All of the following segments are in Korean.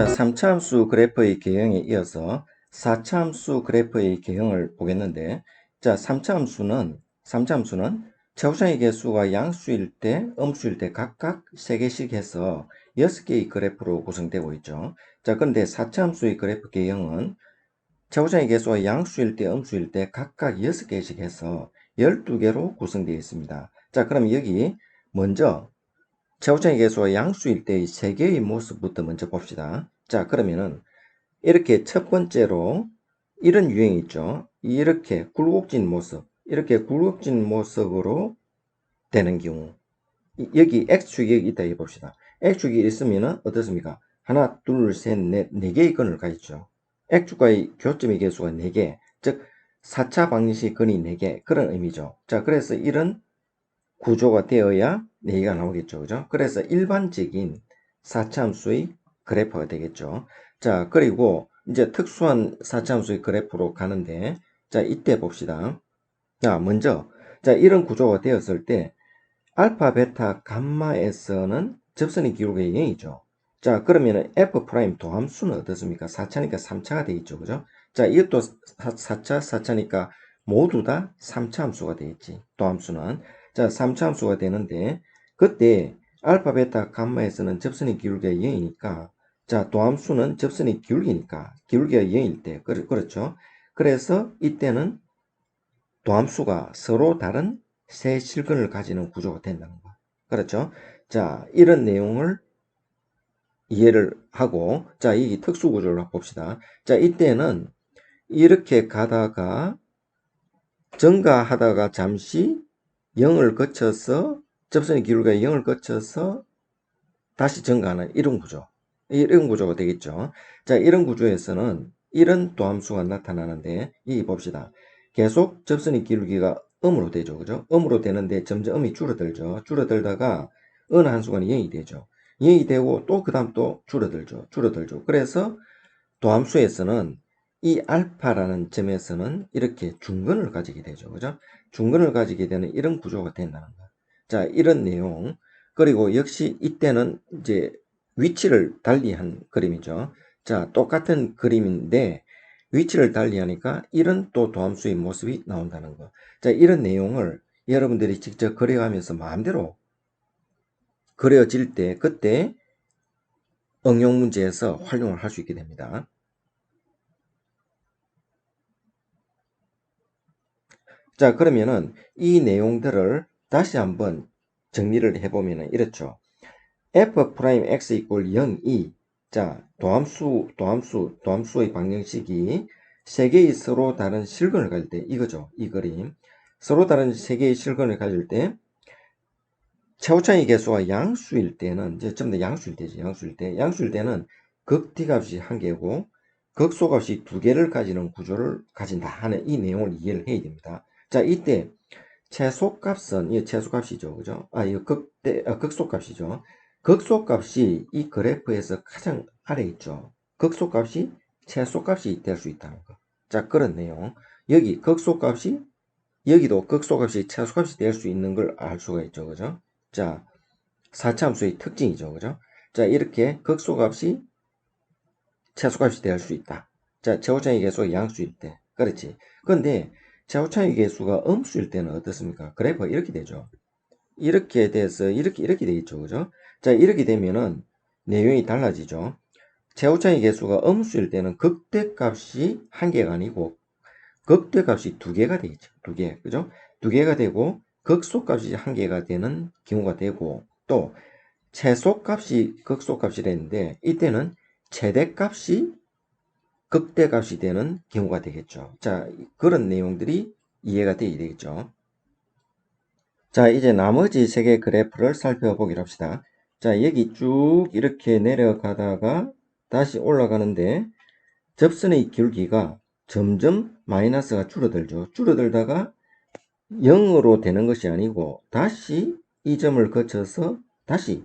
자, 3차함수 그래프의 개형에 이어서 4차함수 그래프의 개형을 보겠는데, 자, 3차함수는 최우선의 개수가 양수일 때, 음수일 때 각각 3개씩 해서 6개의 그래프로 구성되고 있죠. 자, 그런데 4차함수의 그래프 개형은 최우선의 개수가 양수일 때, 음수일 때 각각 6개씩 해서 12개로 구성되어 있습니다. 자, 그럼 여기 먼저 최우선의 개수가 양수일 때의 3개의 모습부터 먼저 봅시다. 자, 그러면은 이렇게 첫 번째로 이런 유형이 있죠. 이렇게 굴곡진 모습, 이렇게 굴곡진 모습으로 되는 경우, 여기 X축이 여기 있다 해봅시다. X축이 있으면은 어떻습니까? 하나, 둘, 셋, 넷, 4개의 근을 가지죠. X축과의 교점의 개수가 4개, 즉 4차 방정식 근이 4개, 그런 의미죠. 자, 그래서 이런 구조가 되어야 4개가 나오겠죠. 그죠? 그래서 일반적인 4차함수의 그래프가 되겠죠. 자, 그리고 이제 특수한 4차함수의 그래프로 가는데, 자, 이때 봅시다. 자, 먼저, 자, 이런 구조가 되었을 때, 알파, 베타, 감마에서는 접선의 기울기가 0이죠. 자, 그러면은 F' 도함수는 어떻습니까? 4차니까 3차가 되겠죠. 그죠? 자, 이것도 4차, 4차니까 모두 다 3차 함수가 되겠지. 도함수는. 자, 3차 함수가 되는데, 그때 알파, 베타, 감마에서는 접선의 기울기가 0이니까, 자, 도함수는 접선의 기울기니까, 기울기가 0일 때, 그렇죠? 그래서 이때는 도함수가 서로 다른 세 실근을 가지는 구조가 된다는 거. 그렇죠? 자, 이런 내용을 이해를 하고, 자, 이 특수 구조를 봅시다. 자, 이때는 이렇게 가다가 증가하다가 잠시 0을 거쳐서 접선의 기울기가 0을 거쳐서 다시 증가하는 이런 구조. 이런 구조가 되겠죠. 자, 이런 구조에서는 이런 도함수가 나타나는데, 이 봅시다. 계속 접선의 기울기가 음으로 되죠. 그죠? 음으로 되는데 점점 음이 줄어들죠. 줄어들다가 어느 한순간에 0이 되죠. 0이 되고 또 그 다음 또 줄어들죠. 줄어들죠. 그래서 도함수에서는 이 알파라는 점에서는 이렇게 중근을 가지게 되죠. 그죠? 중근을 가지게 되는 이런 구조가 된다는 거. 자, 이런 내용. 그리고 역시 이때는 이제 위치를 달리한 그림이죠. 자, 똑같은 그림인데 위치를 달리하니까 이런 또 도함수의 모습이 나온다는 거. 자, 이런 내용을 여러분들이 직접 그려가면서 마음대로 그려질 때 그때 응용 문제에서 활용을 할 수 있게 됩니다. 자, 그러면은 이 내용들을 다시 한번 정리를 해보면은 이렇죠. F'X 이퀄 0, 2. 자, 도함수의 방정식이 세 개의 서로 다른 실근을 가질 때 이거죠. 이 그림. 서로 다른 세 개의 실근을 가질 때 최고차의 개수가 양수일 때는 이제 전부 다 양수일 때지. 양수일 때는 극D값이 1개고 극소값이 2개를 가지는 구조를 가진다 하는 이 내용을 이해를 해야 됩니다. 자, 이때 최소값은 이 최소값이죠. 그죠? 이거 극소값이죠. 극소값이 이 그래프에서 가장 아래 있죠. 극소값이 최소값이 될 수 있다는 거. 자, 그런 내용. 여기 극소값이 여기도 극소값이 최소값이 될 수 있는 걸 알 수가 있죠. 그죠? 자, 4차함수의 특징이죠. 그죠? 자, 이렇게 극소값이 최소값이 될 수 있다. 자, 최고차의 개수가 양수일 때. 그렇지. 그런데 최고차의 개수가 음수일 때는 어떻습니까? 그래프가 이렇게 되죠. 이렇게 돼서 이렇게 되겠죠. 그죠? 자, 이렇게 되면은 내용이 달라지죠. 최고차의 개수가 음수일 때는 극대값이 1개가 아니고 극대값이 2개가 되겠죠. 2개. 그죠? 2개가 되고 극소값이 1개가 되는 경우가 되고 또 최소값이 극소값이 되는데 이때는 최대값이 극대값이 되는 경우가 되겠죠. 자, 그런 내용들이 이해가 되어야 되겠죠. 자, 이제 나머지 세 개 그래프를 살펴보기로 합시다. 자, 여기 쭉 이렇게 내려가다가 다시 올라가는데 접선의 기울기가 점점 마이너스가 줄어들죠. 줄어들다가 0으로 되는 것이 아니고 다시 이 점을 거쳐서 다시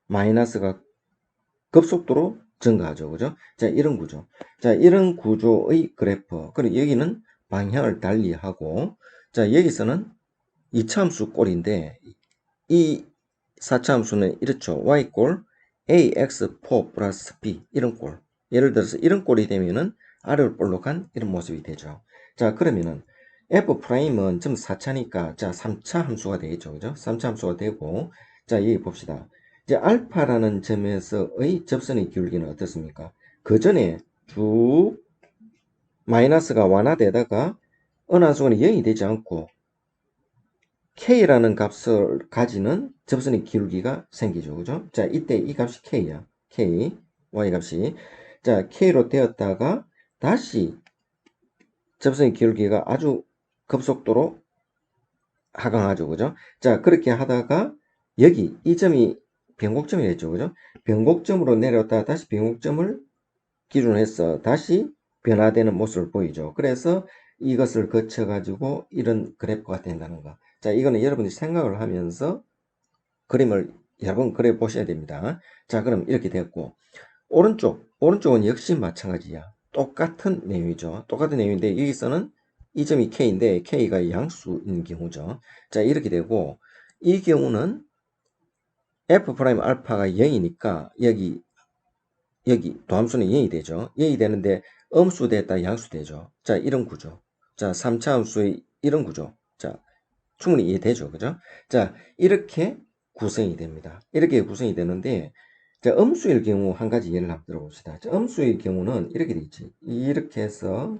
마이너스가 급속도로 증가하죠. 그죠? 자, 이런 구조. 자, 이런 구조의 그래프. 그리고 여기는 방향을 달리하고, 자, 여기서는 이차함수 꼴인데, 이 4차함수는 이렇죠. y꼴 ax4 플러스 b 이런 꼴. 예를 들어서 이런 꼴이 되면은 r을 볼록한 이런 모습이 되죠. 자, 그러면은 f'은 지금 4차니까 자, 3차 함수가 되겠죠. 그죠? 3차 함수가 되고 자, 여기 봅시다. 이제 알파라는 점에서의 접선의 기울기는 어떻습니까? 그 전에 쭉 마이너스가 완화되다가 어느 한 순간에 0이 되지 않고 k라는 값을 가지는 접선의 기울기가 생기죠. 그죠? 자, 이때 이 값이 k야. k, y 값이. 자, k로 되었다가 다시 접선의 기울기가 아주 급속도로 하강하죠. 그죠? 자, 그렇게 하다가 여기 이 점이 변곡점이 됐죠. 그죠? 변곡점으로 내려왔다가 다시 변곡점을 기준으로 해서 다시 변화되는 모습을 보이죠. 그래서 이것을 거쳐 가지고 이런 그래프가 된다는 거. 자, 이거는 여러분이 생각을 하면서 그림을 여러 번 그려 보셔야 됩니다. 자, 그럼 이렇게 됐고 오른쪽은 역시 마찬가지야. 똑같은 내용이죠. 똑같은 내용인데 여기서는 이 점이 K인데 K가 양수인 경우죠. 자, 이렇게 되고 이 경우는 F' 알파가 0이니까 여기 도함수는 0이 되죠. 0이 되는데 음수 됐다 양수 되죠. 자, 이런 구조. 자, 3차 함수의 이런 구조. 자, 충분히 이해되죠. 그죠? 자, 이렇게 구성이 됩니다. 이렇게 구성이 되는데 자, 음수일 경우 한 가지 예를 한번 들어봅시다. 자, 음수일 경우는 이렇게 돼 있지. 이렇게 해서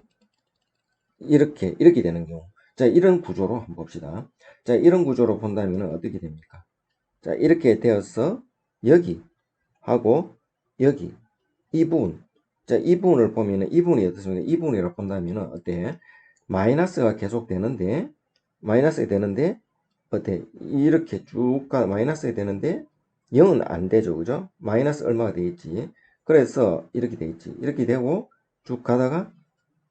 이렇게 되는 경우. 자, 이런 구조로 한번 봅시다. 자, 이런 구조로 본다면 어떻게 됩니까? 자, 이렇게 되어서 여기 하고 여기 이 부분. 자, 이 부분을 보면은 이 부분이 어떻습니까? 이 부분이라고 본다면 어때? 마이너스가 계속 되는데 마이너스가 되는데 어때? 이렇게 쭉 가 마이너스가 되는데 0은 안 되죠. 그죠? 마이너스 얼마가 되겠지. 그래서 이렇게 되겠지. 이렇게 되고 쭉 가다가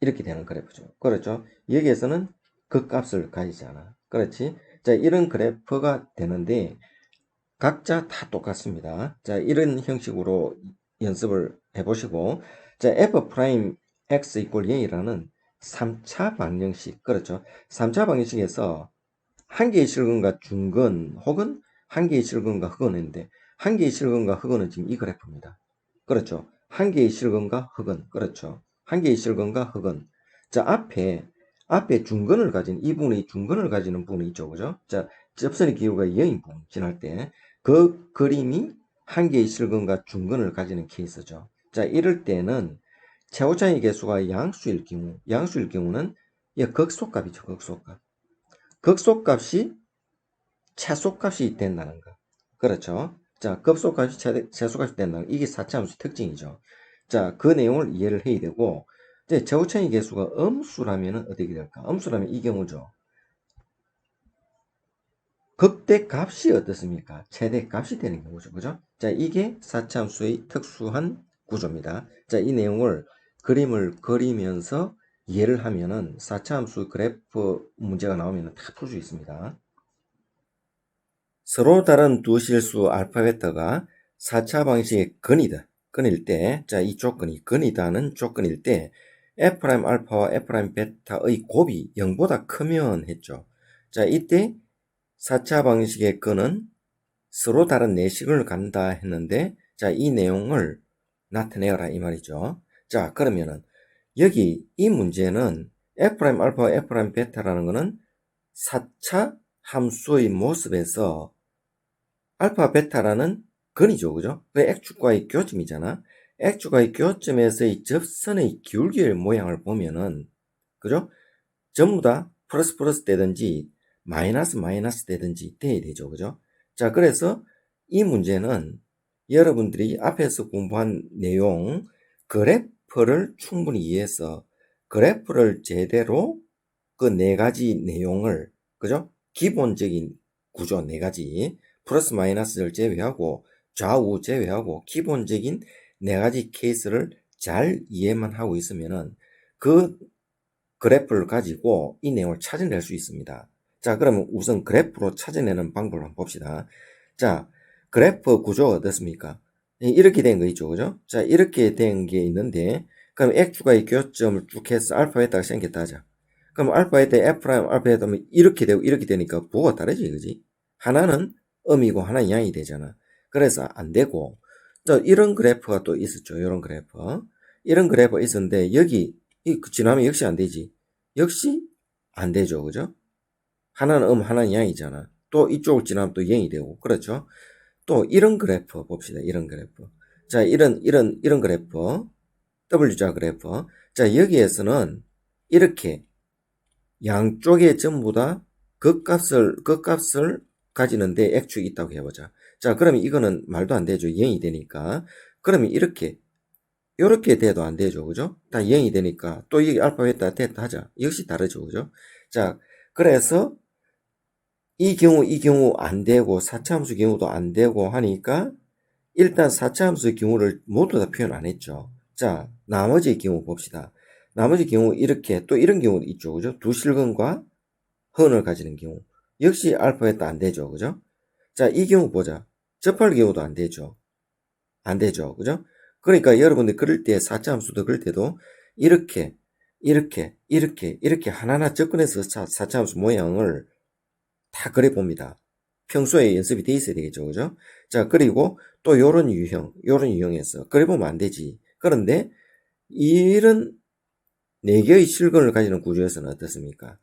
이렇게 되는 그래프죠. 그렇죠? 여기에서는 그 값을 가지잖아. 그렇지? 자, 이런 그래프가 되는데 각자 다 똑같습니다. 자, 이런 형식으로 연습을 해보시고 자, f'(x) 이퀄 0이라는 3차 방정식 그렇죠? 3차 방정식에서 한 개의 실근과 중근 혹은 한 개의 실근과 흑은인데 한 개의 실근과 흑은은 지금 이 그래프입니다. 그렇죠? 한 개의 실근과 흑은 그렇죠? 한 개의 실근과 흑은 자 앞에 중근을 가진 이 부분이 중근을 가지는 부분이 있죠. 그죠? 자 접선의 기울기가 0인 부분 지날 때 그 그림이 한 개의 실근과 중근을 가지는 케이스죠. 자 이럴 때는 최고차의 개수가 양수일 경우는 극소값이죠. 극소값. 극소값이 최소값이 된다는 거. 그렇죠. 자, 급소값이 최소값이 된다는 거. 이게 4차 함수 특징이죠. 자, 그 내용을 이해를 해야 되고, 이제 제곱차의 개수가 음수라면 어떻게 될까? 음수라면 이 경우죠. 극대값이 어떻습니까? 최대값이 되는 경우죠. 그죠? 자, 이게 4차 함수의 특수한 구조입니다. 자, 이 내용을 그림을 그리면서 이해를 하면은 4차 함수 그래프 문제가 나오면 다 풀 수 있습니다. 서로 다른 두 실수 알파 베타가 4차 방식의 근이다. 근일 때, 자, 이 조건이 근이다는 조건일 때 F' 알파와 F' 베타의 곱이 0보다 크면 했죠. 자, 이때 4차 방식의 근은 서로 다른 내식을 간다 했는데, 자, 이 내용을 나타내어라 이 말이죠. 자, 그러면은 여기 이 문제는 F' 알파와 F' 베타라는 것은 4차 함수의 모습에서 알파, 베타라는 근이죠. 그죠? 그 X축과의 교점이잖아. X축과의 교점에서의 접선의 기울기의 모양을 보면은, 그죠? 전부 다 플러스 플러스 되든지, 마이너스 마이너스 되든지 돼야 되죠. 그죠? 자, 그래서 이 문제는 여러분들이 앞에서 공부한 내용, 그래프를 충분히 이해해서 그래프를 제대로 그 네 가지 내용을, 그죠? 기본적인 구조 네 가지, 플러스 마이너스를 제외하고 좌우 제외하고 기본적인 네 가지 케이스를 잘 이해만 하고 있으면은 그 그래프를 가지고 이 내용을 찾아낼 수 있습니다. 자, 그러면 우선 그래프로 찾아내는 방법을 한번 봅시다. 자, 그래프 구조 어떻습니까? 이렇게 된 거 있죠, 그죠? 자, 이렇게 된 게 있는데, 그럼 X축과의 교점을 쭉 해서 알파 베타가 생겼다 하자. 그럼 알파 베타, F 프라임 알파 베타면 이렇게 되고 이렇게 되니까 부호가 다르지, 그지? 하나는 음이고 하나는 양이 되잖아. 그래서 안 되고, 또 이런 그래프가 또 있었죠. 이런 그래프. 이런 그래프가 있었는데 여기 지나면 역시 안 되지. 역시 안 되죠. 그죠? 하나는 하나는 양이잖아. 또 이쪽을 지나면 또 0이 되고. 그렇죠? 또 이런 그래프 봅시다. 이런 그래프. 자, 이런 그래프. W자 그래프. 자, 여기에서는 이렇게 양쪽에 전부 다 극값을 가지는데 X축이 있다고 해보자. 자, 그러면 이거는 말도 안 되죠. 0이 되니까. 그러면 요렇게 돼도 안 되죠. 그죠? 다 0이 되니까 또 이게 알파, 베타, 테타 하자. 역시 다르죠. 그죠? 자, 그래서 이 경우 안 되고 4차함수 경우도 안 되고 하니까 일단 4차함수의 경우를 모두 다 표현 안 했죠. 자, 나머지 경우 봅시다. 나머지 경우 이렇게 또 이런 경우도 있죠. 그죠? 두 실근과 헌을 가지는 경우. 역시 알파, 베타 안 되죠. 그죠? 자, 이 경우 보자. 접할 경우도 안 되죠. 안 되죠. 그죠? 그러니까 여러분들 그릴 때 4차함수도 그릴 때도 이렇게 하나하나 접근해서 4차함수 모양을 다 그려봅니다. 평소에 연습이 돼 있어야 되겠죠. 그죠? 자, 그리고 또 요런 유형에서 그려보면 안 되지. 그런데 이런 4개의 실근을 가지는 구조에서는 어떻습니까?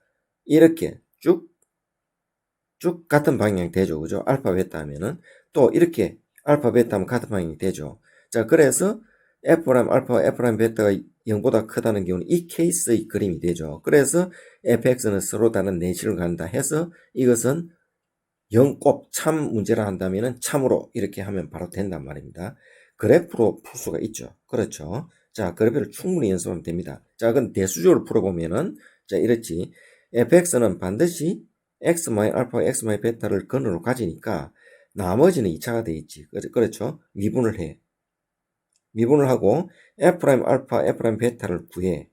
이렇게 쭉 같은 방향이 되죠. 그죠? 알파, 베타 하면은 또 이렇게 알파, 베타 하면 같은 방향이 되죠. 자, 그래서 F'Alpha, F'Beta가 0보다 크다는 경우는 이 케이스의 그림이 되죠. 그래서 fx는 서로 다른 내실을 간다 해서 이것은 0 꼭 참 문제라 한다면은 참으로 이렇게 하면 바로 된단 말입니다. 그래프로 풀 수가 있죠. 그렇죠. 자, 그래프를 충분히 연습하면 됩니다. 자, 그럼 대수적으로 풀어보면은, 자, 이렇지. fx는 반드시 x 알파, x 베타를 근으로 가지니까 나머지는 2차가 돼 있지. 그렇죠. 미분을 해. 미분을 하고 f' 알파, f' 베타를 구해.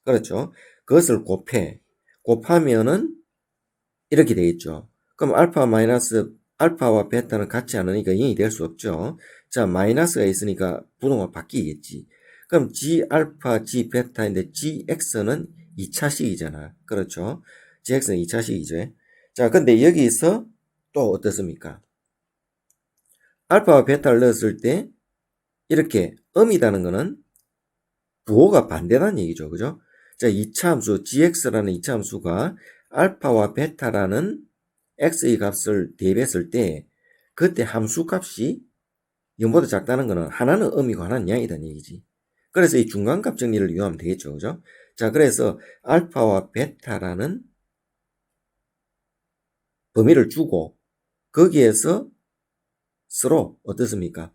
그렇죠. 그것을 곱해. 곱하면은 이렇게 되겠죠. 그럼 알파와 베타는 같지 않으니까 0이 될 수 없죠. 자, 마이너스가 있으니까 분호가 바뀌겠지. 그럼 G 알파, G 베타인데 GX는 2차식이잖아. 그렇죠. GX는 2차식이죠. 자, 근데 여기서 또 어떻습니까? 알파와 베타를 넣었을 때 이렇게 음이라는 거는 부호가 반대라는 얘기죠. 그죠? 자, 2차 함수 GX라는 2차 함수가 알파와 베타라는 x의 값을 대입했을 때 그때 함수 값이 0보다 작다는 거는 하나는 음이고 하나는 양이라는 얘기지. 그래서 이 중간값 정리를 이용하면 되겠죠. 그죠? 자, 그래서 알파와 베타라는 범위를 주고 거기에서 서로 어떻습니까?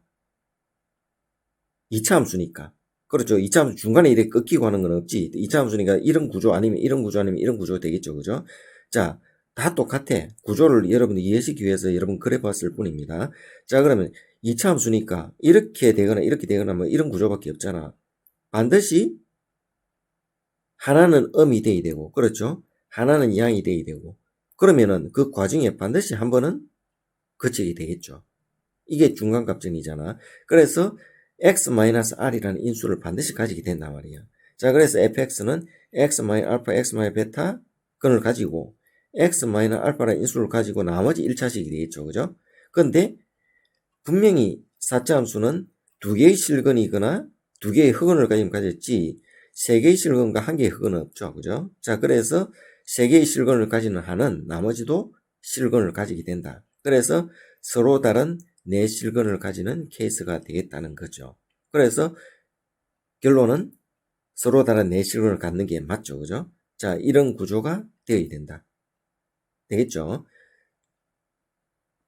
2차 함수니까. 그렇죠. 2차 함수 중간에 이렇게 꺾이고 하는 건 없지. 2차 함수니까 이런 구조 아니면 이런 구조 아니면 이런 구조 되겠죠. 그죠? 자, 다 똑같아. 구조를 여러분이 이해시키기 위해서 여러분 그려봤을 뿐입니다. 자, 그러면 2차 함수니까 이렇게 되거나 뭐 이런 구조밖에 없잖아. 반드시 하나는 음이 돼야 되고, 그렇죠? 하나는 양이 돼야 되고, 그러면은 그 과정에 반드시 한 번은 거치게 되겠죠. 이게 중간값정이잖아. 그래서 x-r이라는 인수를 반드시 가지게 된단 말이야. 자, 그래서 fx는 x-알파, x-베타 근을 가지고 x-알파라는 인수를 가지고 나머지 1차식이 되겠죠. 그죠? 근데 분명히 4차 함수는 2개의 실근이거나 2개의 흑은을 가졌지 3개의 실근과 1개의 흑은은 없죠. 그죠? 자, 그래서 3개의 실근을 가지는 한은 나머지도 실근을 가지게 된다. 그래서 서로 다른 내실근을 가지는 케이스가 되겠다는 거죠. 그래서 결론은 서로 다른 내실근을 갖는 게 맞죠. 그죠? 자, 이런 구조가 되어야 된다. 되겠죠?